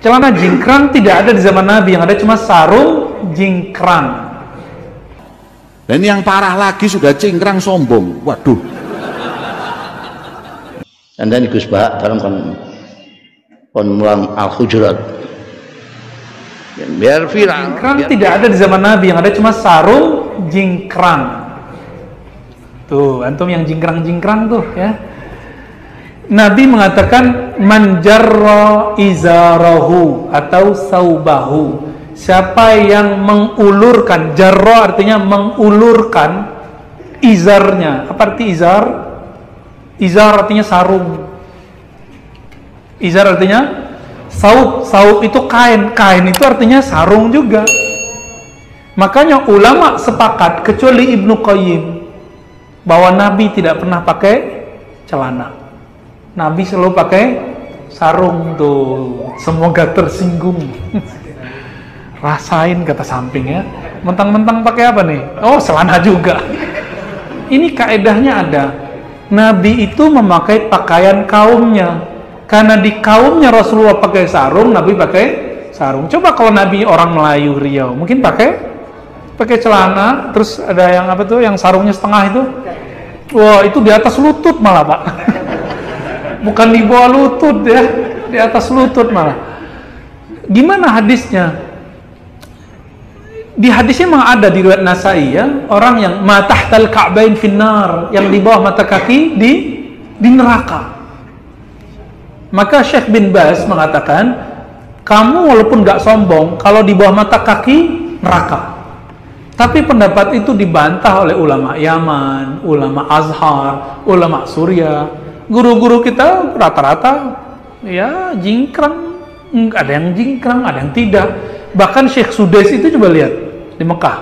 Celana jingkrang tidak ada di zaman Nabi, yang ada cuma sarung jingkrang. Dan yang parah lagi sudah cingkrang sombong. Waduh. Dan Gus Bah dalam kon mulang Al-Hujurat. Biar viral. Jingkrang tidak ada di zaman Nabi, yang ada cuma sarung jingkrang. Tuh, antum yang jingkrang-jingkrang tuh ya. Nabi mengatakan man jarra izarahu atau saubahu. Siapa yang mengulurkan, jarra artinya mengulurkan izarnya. Apa arti izar? Izar artinya sarung. Izar artinya saub. Saub itu kain. Kain itu artinya sarung juga. Makanya ulama sepakat kecuali Ibnu Qayyim bahwa Nabi tidak pernah pakai celana. Nabi selalu pakai sarung tuh. Semoga tersinggung. Rasain kata samping ya. Mentang-mentang pakai apa nih? Oh, celana juga. Ini kaedahnya ada. Nabi itu memakai pakaian kaumnya. Karena di kaumnya Rasulullah pakai sarung, Nabi pakai sarung. Coba kalau Nabi orang Melayu Riau, mungkin pakai celana, terus ada yang apa tuh, yang sarungnya setengah itu. Wah, itu di atas lutut malah, Pak. Bukan di bawah lutut ya, di atas lutut malah. Gimana hadisnya? Di hadisnya memang ada di riwayat Nasai ya, orang yang matahtal ka'bain finnar, yang di bawah mata kaki di neraka. Maka Syekh bin Baz mengatakan, kamu walaupun gak sombong, kalau di bawah mata kaki neraka. Tapi pendapat itu dibantah oleh ulama Yaman, ulama Azhar, ulama Suriah. Guru-guru kita rata-rata ya jingkrang, ada yang jingkrang, ada yang tidak. Bahkan Syekh Sudais itu coba lihat di Mekah,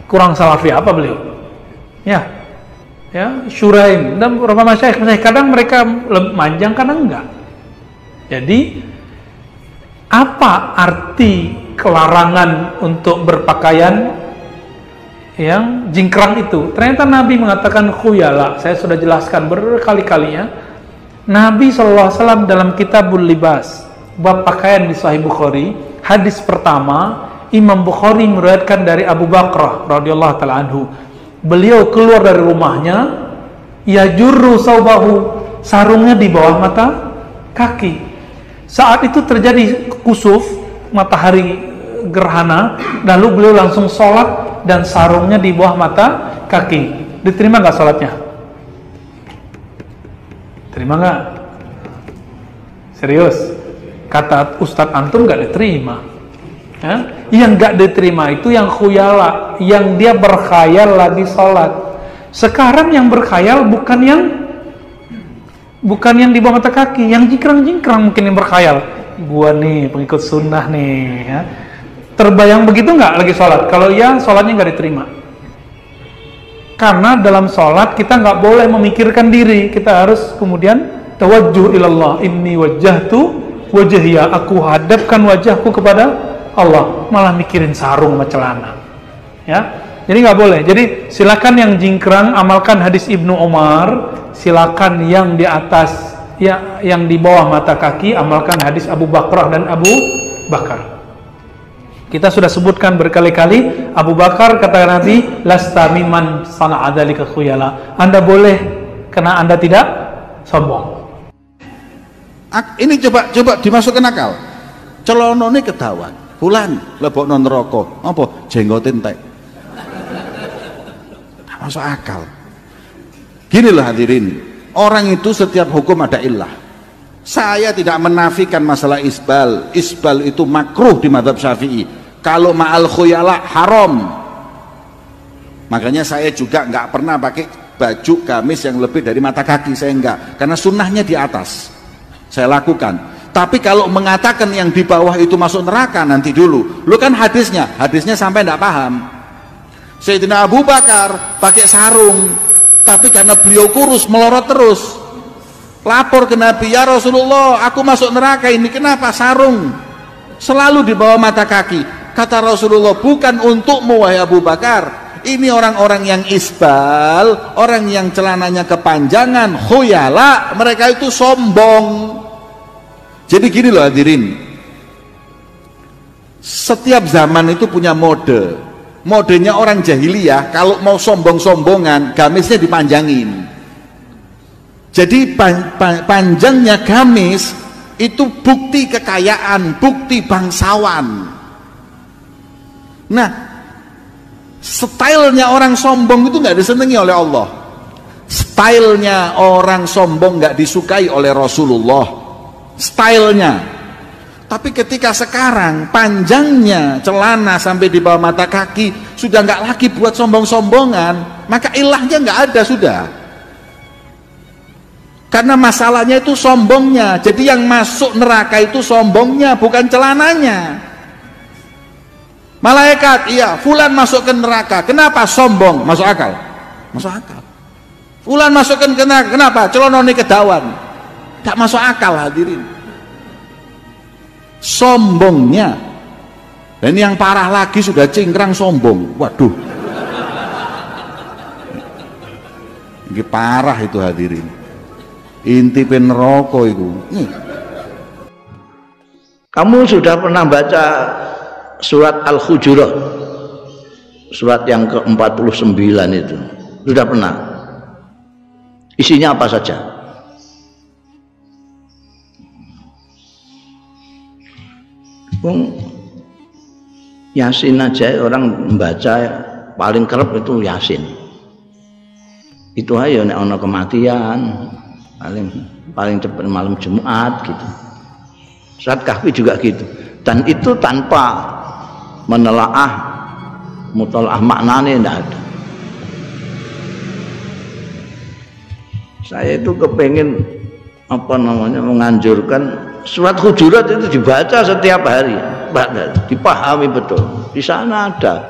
kurang salafi apa beliau? Ya, Syuraim dan beberapa masyayikh kadang mereka manjang, kadang enggak. Jadi apa arti kelarangan untuk berpakaian yang jingkrang itu? Ternyata Nabi mengatakan khuyala. Saya sudah jelaskan berkali-kalinya. Nabi SAW dalam Kitabul Libas, bab pakaian di Sahih Bukhari, hadis pertama, Imam Bukhari meriwayatkan dari Abu Bakrah radhiyallahu taala anhu. Beliau keluar dari rumahnya, yajurru saubahu, sarungnya di bawah mata kaki. Saat itu terjadi kusuf, matahari gerhana, lalu beliau langsung sholat dan sarungnya di bawah mata kaki. Diterima nggak sholatnya? Terima nggak? Serius? Kata Ustadz antum nggak diterima. Ya? Yang nggak diterima itu yang khuyala, yang dia berkhayal lagi sholat. Sekarang yang berkhayal bukan yang di bawah mata kaki, yang jingkrang-jingkrang mungkin yang berkhayal. Gua nih pengikut sunnah nih. Ya. Terbayang begitu nggak lagi sholat? Kalau iya, sholatnya nggak diterima. Karena dalam sholat kita nggak boleh memikirkan diri, kita harus kemudian tawajjuh ilallah, inni wajjahtu wajhiya, aku hadapkan wajahku kepada Allah, malah mikirin sarung sama celana. Ya, jadi nggak boleh. Jadi silakan yang jingkrang amalkan hadis Ibnu Umar, silakan yang di atas, ya, yang di bawah mata kaki amalkan hadis Abu Bakrah dan Abu Bakar. Kita sudah sebutkan berkali-kali, Abu Bakar kata Nabi, lasta mimman sana'a dzalika khuyala. Anda boleh karena Anda tidak sombong. Ini coba dimasukkan akal. Celonone ketahuan. Fulan lebokno neraka. Apa? Jenggot entek. Masuk akal. Gini loh hadirin. Orang itu setiap hukum ada illah. Saya tidak menafikan masalah isbal. Isbal itu makruh di mazhab Syafi'i. Kalau ma'al khuyala haram. Makanya saya juga nggak pernah pakai baju gamis yang lebih dari mata kaki, saya enggak. Karena sunnahnya di atas. Saya lakukan. Tapi kalau mengatakan yang di bawah itu masuk neraka, nanti dulu. Lu kan hadisnya sampai enggak paham. Sayyidina Abu Bakar pakai sarung, tapi karena beliau kurus melorot terus. Lapor ke Nabi, ya Rasulullah, aku masuk neraka ini, kenapa sarung selalu di bawah mata kaki? Kata Rasulullah, bukan untukmu wahai Abu Bakar, ini orang-orang yang isbal, orang yang celananya kepanjangan, khuyala, mereka itu sombong. Jadi gini loh hadirin, Setiap zaman itu punya mode. Modenya orang jahiliyah, kalau mau sombong-sombongan, gamisnya dipanjangin. Jadi panjangnya gamis itu bukti kekayaan, bukti bangsawan. Nah, stylenya orang sombong itu nggak disenangi oleh Allah. Stylenya orang sombong nggak disukai oleh Rasulullah. Stylenya. Tapi ketika sekarang panjangnya celana sampai di bawah mata kaki sudah nggak lagi buat sombong-sombongan, maka ilahnya nggak ada sudah. Karena masalahnya itu sombongnya. Jadi yang masuk neraka itu sombongnya, bukan celananya. Malaikat, iya, fulan masuk ke neraka. Kenapa? Sombong. Masuk akal? Masuk akal. Fulan masuk ke neraka. Kenapa? Celonone kedawan. Tak masuk akal, hadirin. Sombongnya. Dan yang parah lagi sudah cingkrang sombong. Waduh. Ini parah itu, hadirin. Inti neraka itu. Kamu sudah pernah baca surat Al-Hujurat? Surat yang ke-49 itu. Sudah pernah? Isinya apa saja? Yasin aja orang membaca paling kerep itu Yasin. Itu aja nek ana kematian paling cepat malam Jumat gitu. Surat Kahfi juga gitu. Dan itu tanpa menelaah mutalaah maknanya tidak ada. Saya itu kepengen menganjurkan surat Hujurat itu dibaca setiap hari, dipahami betul. Di sana ada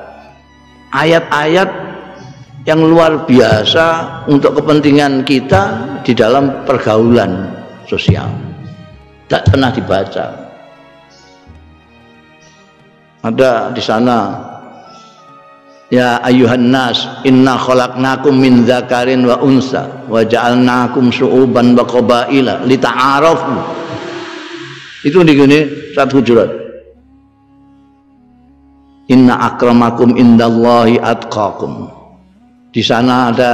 ayat-ayat yang luar biasa untuk kepentingan kita di dalam pergaulan sosial. Tidak pernah dibaca. Ada di sana, ya ayuhan nas inna khalaqnakum min dzakarin wa unsa wa ja'alnakum syu'uban wa qabaila lita'arafu. Itu di gini surat Hujurat. Inna akramakum indallahi atqakum. Di sana ada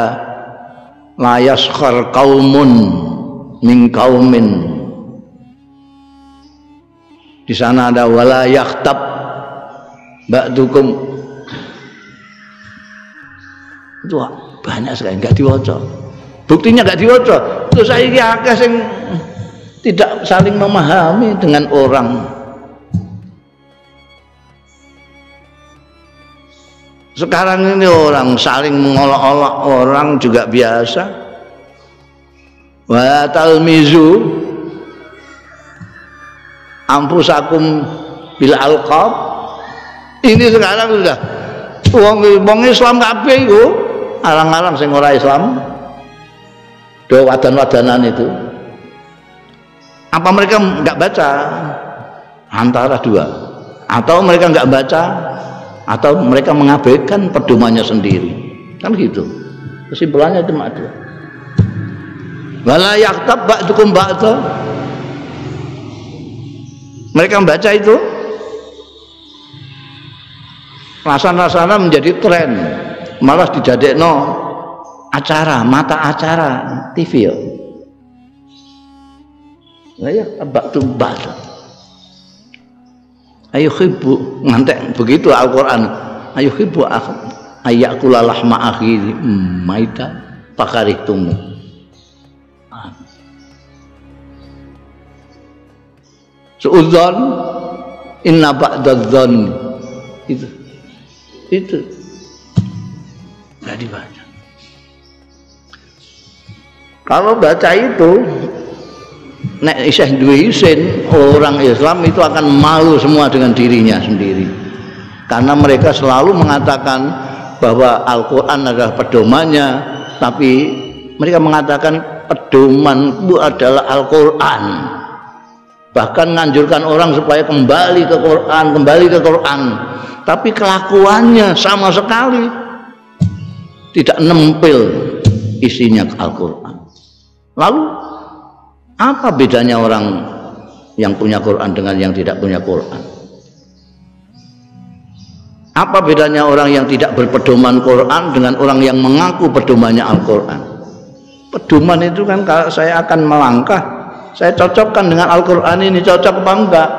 la yaskhar qaumun min qaumin. Di sana ada wala yakhtab ba'dukum. Itu banyak sekali enggak diwaca. Buktinya enggak diwaca. Terus saiki akeh sing tidak saling memahami dengan orang. Sekarang ini orang saling mengolok-olok orang juga biasa. Wa talmizu ampusakum bil alqab. Ini sekarang sudah wong Islam kabeh iku alang-alang sing ora Islam. Do wadan-wadanan itu. Apa mereka enggak baca? Antara dua. Atau mereka enggak baca, atau mereka mengabaikan pedomannya sendiri. Kan gitu. Kesimpulannya cuma dua. Wala yaktab ba'dukum ba'da. Mereka membaca itu rasana-rasana menjadi tren, malah dijadekno acara, mata acara TV ya. Ya ba'du ba'da. Ayo khibbu ngantek begitu Al-Qur'an. Ayo khibbu ayakula lahma akhi maita fakarihtumu. Suudzon inna ba'dadzon itu nggak dibaca. Kalau baca itu nek isih duwe isin, orang Islam itu akan malu semua dengan dirinya sendiri. Karena mereka selalu mengatakan bahwa Al-Qur'an adalah pedomannya, tapi mereka mengatakan pedoman itu adalah Al-Qur'an. Bahkan menganjurkan orang supaya kembali ke Quran, tapi kelakuannya sama sekali tidak nempel isinya Al-Qur'an. Lalu apa bedanya orang yang punya Quran dengan yang tidak punya Quran? Apa bedanya orang yang tidak berpedoman Quran dengan orang yang mengaku pedomannya Al-Quran? Pedoman itu kan kalau saya akan melangkah, saya cocokkan dengan Al-Quran ini, cocok apa enggak?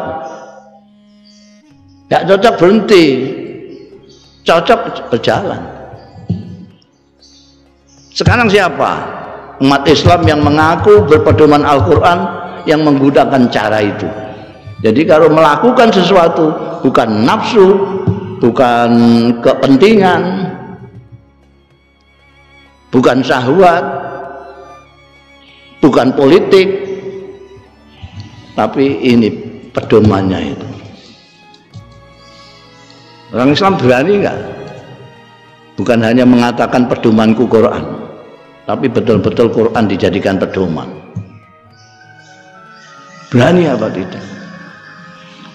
Enggak cocok berhenti, cocok berjalan. Sekarang siapa? Umat Islam yang mengaku berpedoman Al-Quran yang menggunakan cara itu. Jadi kalau melakukan sesuatu bukan nafsu, bukan kepentingan, bukan syahwat, bukan politik, tapi ini pedomannya itu. Orang Islam berani enggak? Bukan hanya mengatakan pedomanku Quran, tapi betul-betul Quran dijadikan pedoman. Berani apa tidak?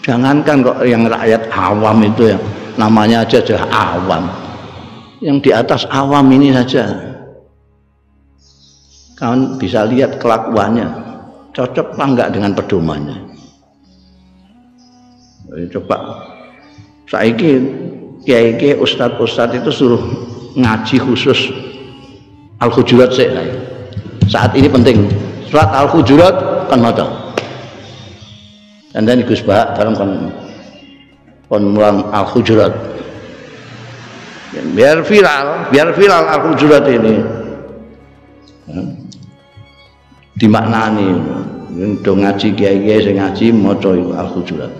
Jangankan kok yang rakyat awam itu yang namanya aja adalah awam, yang di atas awam ini saja kawan bisa lihat kelakuannya cocok apa enggak dengan pedomannya. Coba saiki kiai-kiai ustadz itu suruh ngaji khusus Al-Hujurat saat ini penting surat Al-Hujurat kan maca dan dan Gus Bah bareng kon mulang Al-Hujurat biar viral Al-Hujurat ini dimaknani do ngaji kiai-kiai sing ngaji maca Al-Hujurat.